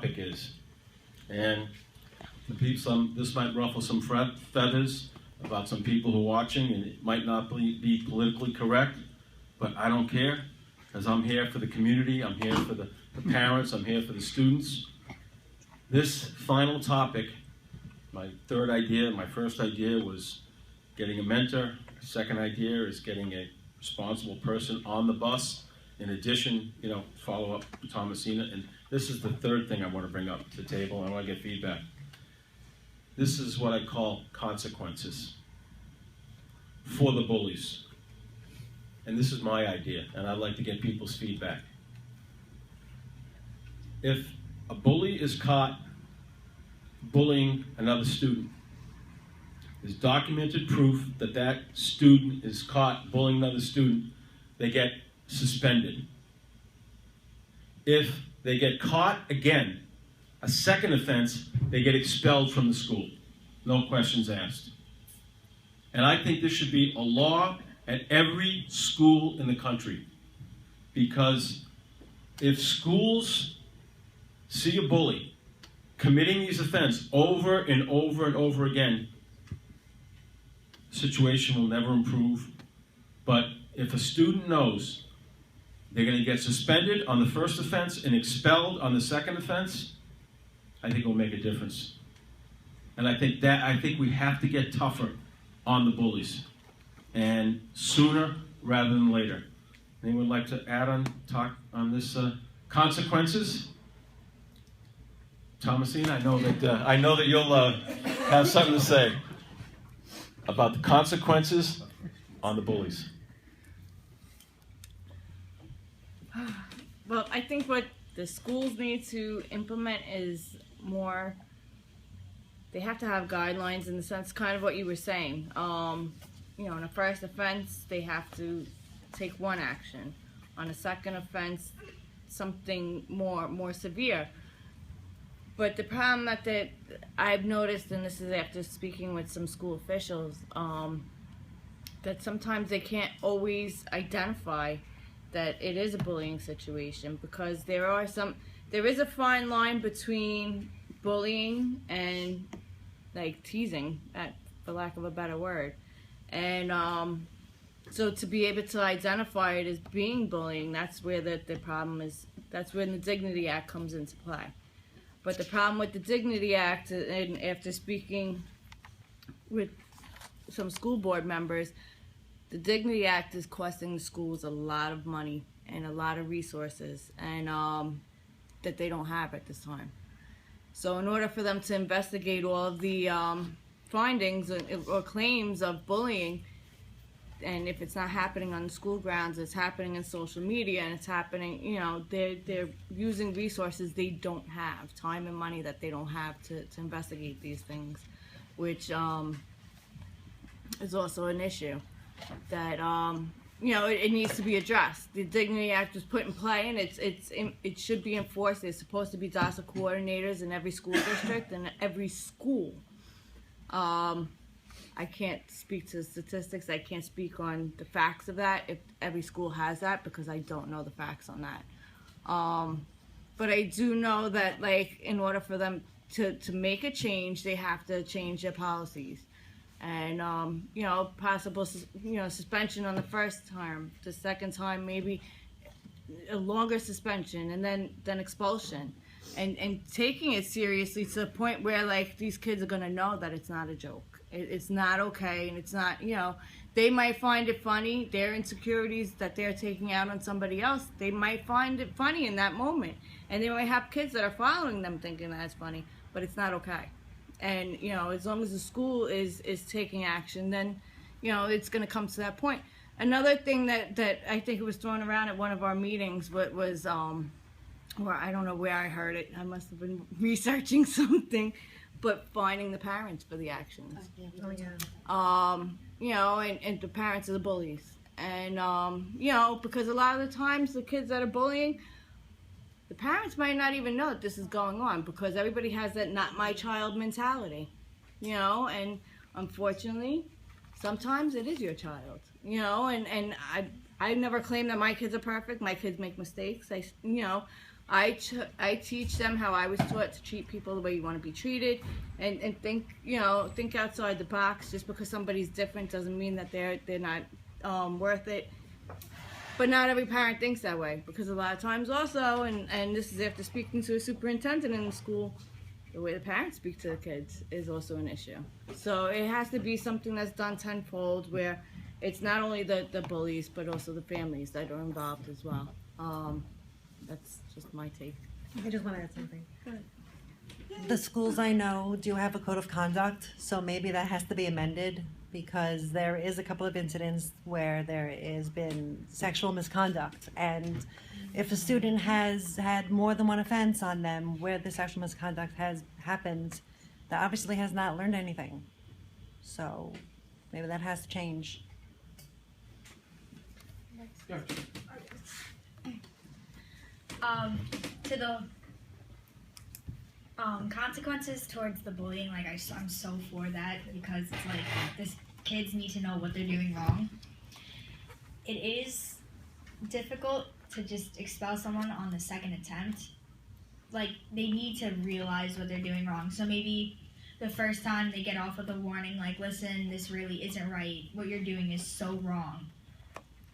topic is. And this might ruffle some feathers about some people who are watching, and it might not be politically correct, but I don't care, because I'm here for the community, I'm here for the parents, I'm here for the students. This final topic, my first idea was getting a mentor. The second idea is getting a responsible person on the bus. In addition, follow up with Thomasina. And this is the third thing I want to bring up to the table. I want to get feedback. This is what I call consequences for the bullies. And this is my idea, and I'd like to get people's feedback. If a bully is caught bullying another student, there's documented proof that that student is caught bullying another student, they get suspended. If they get caught again, a second offense, they get expelled from the school. No questions asked. And I think this should be a law at every school in the country. Because if schools see a bully committing these offenses over and over and over again, the situation will never improve. But if a student knows they're going to get suspended on the first offense and expelled on the second offense, I think it will make a difference. And I think we have to get tougher on the bullies, and sooner rather than later. Anyone like to talk on this consequences? Thomasine, I know that you'll have something to say about the consequences on the bullies. Well, I think what the schools need to implement is more, they have to have guidelines in the sense, kind of what you were saying. In a first offense, they have to take one action. On a second offense, something more severe. But the problem that I've noticed, and this is after speaking with some school officials, that sometimes they can't always identify that it is a bullying situation, because there is a fine line between bullying and like teasing, for lack of a better word. And so to be able to identify it as being bullying, that's where the problem is. That's when the Dignity Act comes into play. But the problem with the Dignity Act, and after speaking with some school board members, the Dignity Act is costing the schools a lot of money and a lot of resources, and that they don't have at this time. So in order for them to investigate all of the findings or claims of bullying, and if it's not happening on the school grounds, it's happening in social media, and it's happening, they're using resources they don't have, time and money that they don't have to investigate these things, which is also an issue that it needs to be addressed. The Dignity Act was put in play, and it should be enforced. There's supposed to be DASA coordinators in every school district and every school. I can't speak to the statistics. I can't speak on the facts of that, if every school has that, because I don't know the facts on that. But I do know that, like, in order for them to make a change, they have to change their policies. And, possible, suspension on the first time. The second time, maybe a longer suspension, and then expulsion. And taking it seriously to the point where, like, these kids are going to know that it's not a joke. It's not okay, and it's not, they might find it funny. Their insecurities that they're taking out on somebody else, they might find it funny in that moment. And they might have kids that are following them thinking that it's funny, but it's not okay. And, as long as the school is taking action, then, it's going to come to that point. Another thing that I think it was thrown around at one of our meetings was, or I don't know where I heard it. I must have been researching something, but finding the parents for the actions. And the parents of the bullies. And, because a lot of the times the kids that are bullying, the parents might not even know that this is going on, because everybody has that not my child mentality, and unfortunately, sometimes it is your child, and I never claim that my kids are perfect. My kids make mistakes, I teach them how I was taught to treat people the way you want to be treated, and think think outside the box. Just because somebody's different doesn't mean that they're not worth it. But not every parent thinks that way, because a lot of times also, and this is after speaking to a superintendent in the school, the way the parents speak to the kids is also an issue. So it has to be something that's done tenfold, where it's not only the bullies, but also the families that are involved as well. That's just my take. I just want to add something. The schools I know do have a code of conduct, so maybe that has to be amended, because there is a couple of incidents where there has been sexual misconduct, and if a student has had more than one offense on them where the sexual misconduct has happened, that obviously has not learned anything. So maybe that has to change. To the consequences towards the bullying, like I'm so for that, because it's like this kids need to know what they're doing wrong. It is difficult to just expel someone on the second attempt. Like, they need to realize what they're doing wrong. So maybe the first time they get off with a warning, like, listen, this really isn't right. What you're doing is so wrong.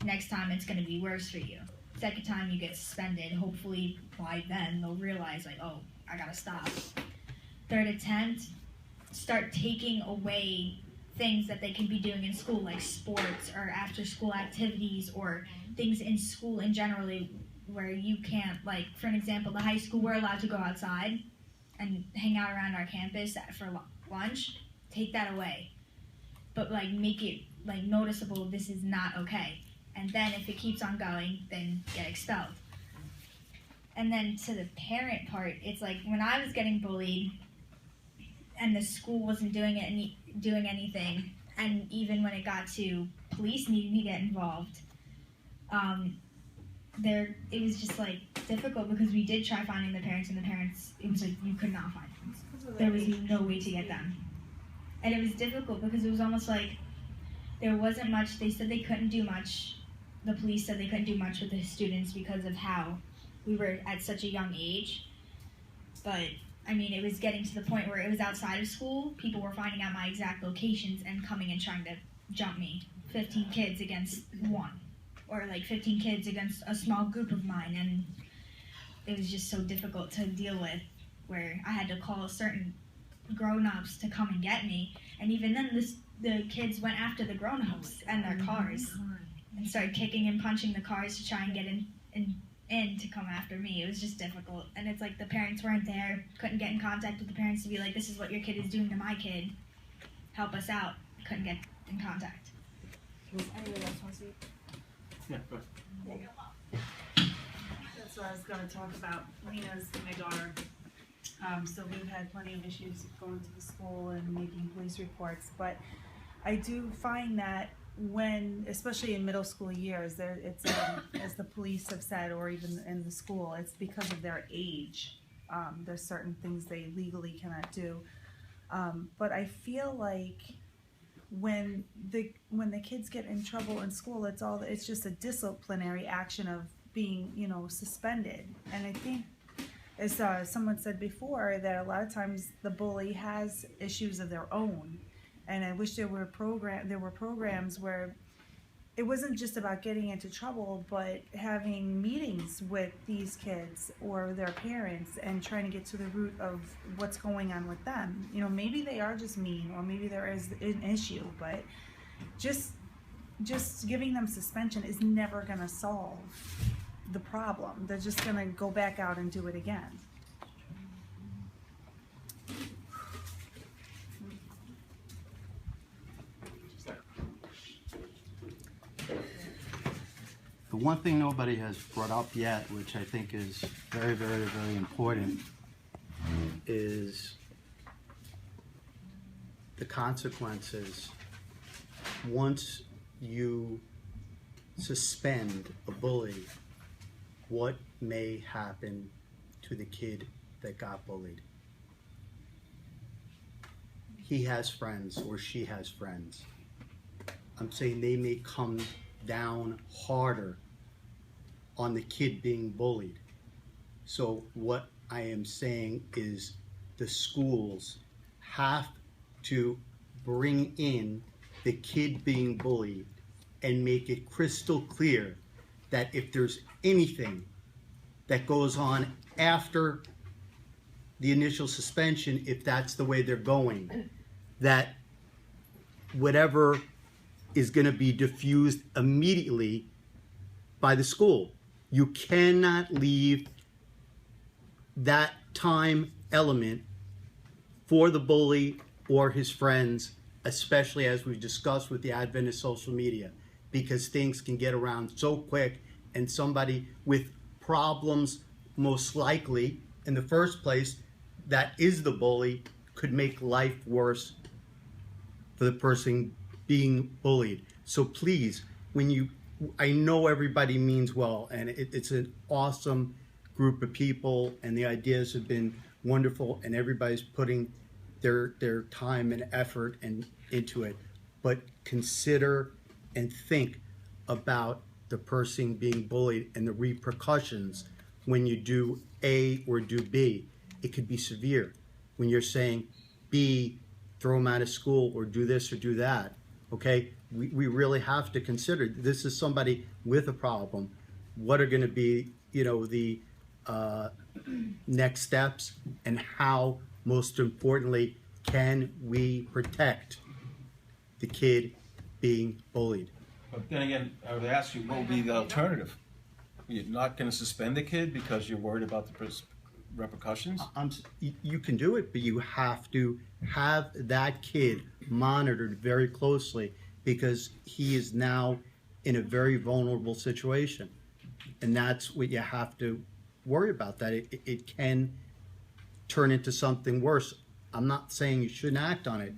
Next time it's going to be worse for you. Second time you get suspended, hopefully by then they'll realize, like, oh, I gotta stop. Third attempt, start taking away things that they can be doing in school, like sports or after school activities or things in school in general where you can't, like, for an example, the high school, we're allowed to go outside and hang out around our campus for lunch. Take that away. But, like, make it, like, noticeable this is not okay. And then if it keeps on going, then get expelled. And then to the parent part, it's like when I was getting bullied and the school wasn't doing anything, and even when it got to police needing to get involved, it was just like difficult, because we did try finding the parents, and the parents, it was like you could not find them. There was no way to get them. And it was difficult because it was almost like there wasn't much. They said they couldn't do much. The police said they couldn't do much with the students because of how we were at such a young age. But, I mean, it was getting to the point where it was outside of school. People were finding out my exact locations and coming and trying to jump me. 15 kids against one. Or, like, 15 kids against a small group of mine. And it was just so difficult to deal with, where I had to call certain grown-ups to come and get me. And even then, the kids went after the grown-ups and their cars. And started kicking and punching the cars to try and get in to come after me. It was just difficult. And it's like the parents weren't there, couldn't get in contact with the parents to be like, this is what your kid is doing to my kid. Help us out. Couldn't get in contact. Anyone else want to speak? Yeah, go ahead. That's what I was going to talk about. Lena's my daughter. So we've had plenty of issues going to the school and making police reports. But I do find that when, especially in middle school years, it's as the police have said, or even in the school, it's because of their age. There's certain things they legally cannot do. But I feel like when the kids get in trouble in school, it's just a disciplinary action of being, suspended. And I think, as someone said before, that a lot of times the bully has issues of their own. And I wish there were programs where it wasn't just about getting into trouble, but having meetings with these kids or their parents and trying to get to the root of what's going on with them. Maybe they are just mean, or maybe there is an issue, but just giving them suspension is never going to solve the problem. They're just going to go back out and do it again. The one thing nobody has brought up yet, which I think is very, very, very important, is the consequences. Once you suspend a bully, what may happen to the kid that got bullied? He has friends, or she has friends. I'm saying they may come down harder on the kid being bullied. So what I am saying is the schools have to bring in the kid being bullied and make it crystal clear that if there's anything that goes on after the initial suspension, if that's the way they're going, that whatever is going to be diffused immediately by the school. You cannot leave that time element for the bully or his friends, especially as we've discussed with the advent of social media, because things can get around so quick, and somebody with problems, most likely in the first place, that is the bully, could make life worse for the person being bullied. So please, I know everybody means well, and it's an awesome group of people, and the ideas have been wonderful, and everybody's putting their time and effort into it. But consider and think about the person being bullied and the repercussions when you do A or do B. It could be severe. When you're saying B, throw them out of school, or do this or do that, okay? We really have to consider, this is somebody with a problem. What are going to be, the next steps, and how, most importantly, can we protect the kid being bullied? But then again, I would ask you, what would be the alternative? You're not going to suspend the kid because you're worried about the repercussions? You can do it, but you have to have that kid monitored very closely, because he is now in a very vulnerable situation. And that's what you have to worry about, that it can turn into something worse. I'm not saying you shouldn't act on it,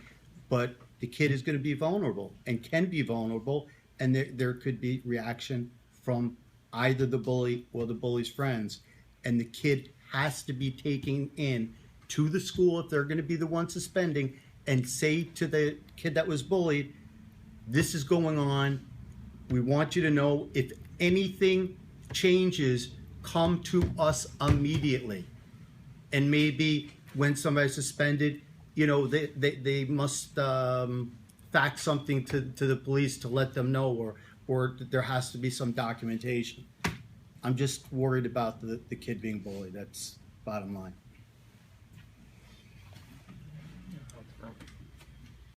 but the kid is going to be vulnerable and can be vulnerable, and there could be reaction from either the bully or the bully's friends. And the kid has to be taken in to the school if they're going to be the one suspending, and say to the kid that was bullied, this is going on. We want you to know, if anything changes, come to us immediately. And maybe when somebody's suspended, they must fax something to the police to let them know, or there has to be some documentation. I'm just worried about the kid being bullied. That's bottom line.